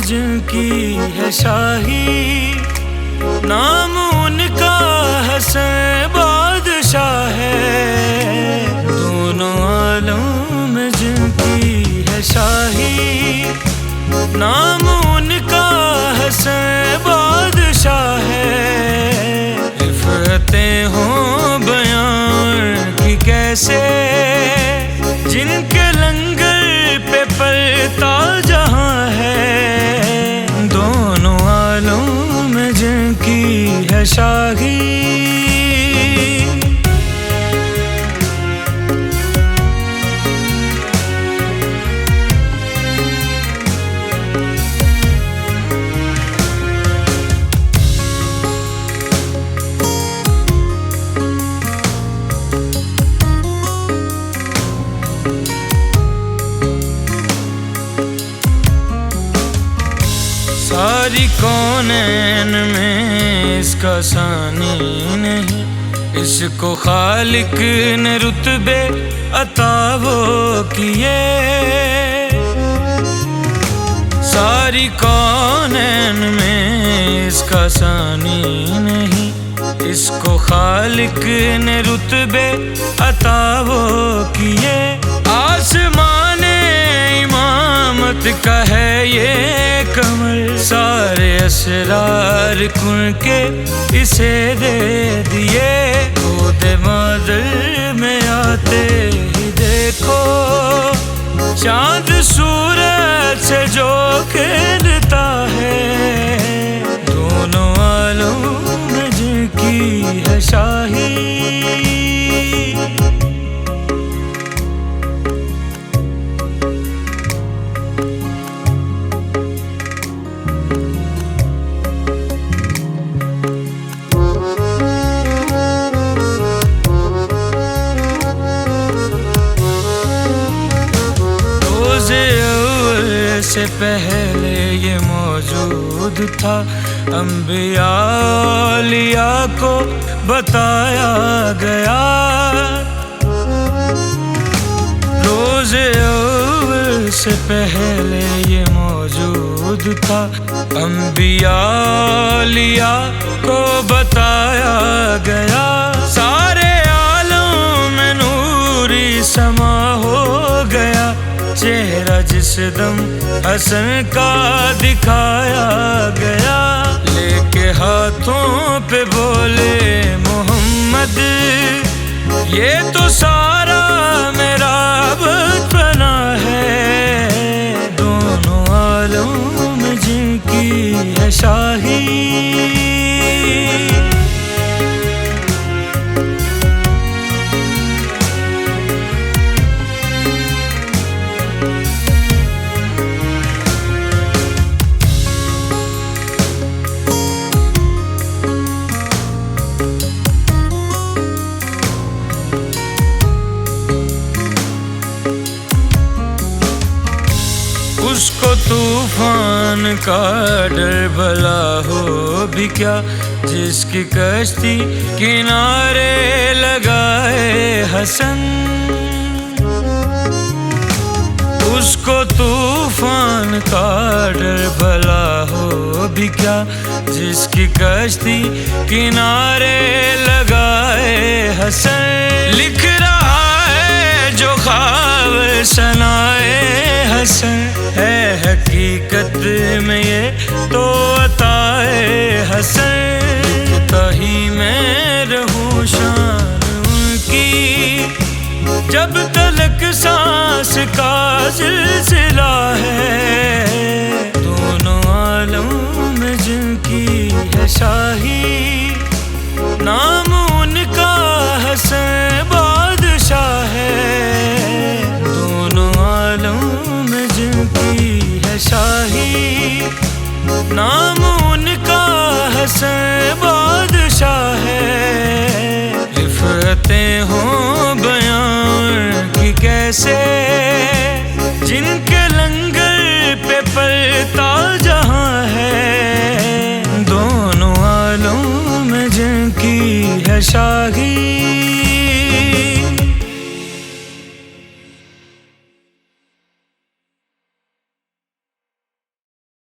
जिनकी है शाही, नाम उनका हसन बादशाह है। दोनों आलम में जिनकी है शाही, नाम उनका हसन बादशाह है। इफ़रतें हों बयान की कैसे, जिनके लंगर पे पलता जहां है। दोनों आलम में जिनकी है शाही, सारी कौनैन में इसका सानी नहीं, इसको खालिक ने रुतबे अता वो किए। सारी कौनैन में इसका सानी नहीं, इसको खालिक ने रुतबे अता वो किए। आसमाने इमामत का है ये कमर, सारे असरार कुन के इसे दे दिए। खुद मादर में आते ही देखो, चांद सूरज से जो खेलता है। दोनों आलम में जिनकी है शाही, से पहले ये मौजूद था। अंबिया औलिया को बताया गया, रोज़े अव्वल से पहले ये मौजूद था। अंबिया औलिया को बताया गया, सारे आलम में नूरी समा हो गया। चेहरा जिस दम हसन का दिखाया गया, लेके हाथों पे बोले मोहम्मद, ये तो सारा मेरा बचपना है। दोनों आलम में जिनकी है शाही, उसको तूफान का डर भला हो भी क्या, जिसकी कश्ती किनारे लगाए हसन। उसको तूफान का डर भला हो भी क्या, जिसकी कश्ती किनारे लगाए हसन। लिख रहा है जो ख्वाब सनाए हसन, है हकीकत में ये तो अताए हसन। लिखता ही मैं रहूं शान उनकी, जब तलक सांस का सिलसिला है। दोनों आलम में जिनकी है शाही, नाम उनका हसन बादशाह है। दोनों आलम में जिनकी है शाही, नाम रिफतें हो बयां की कैसे, जिनके लंगर पे पलता जहां है, दोनों आलों में जिनकी है शाही,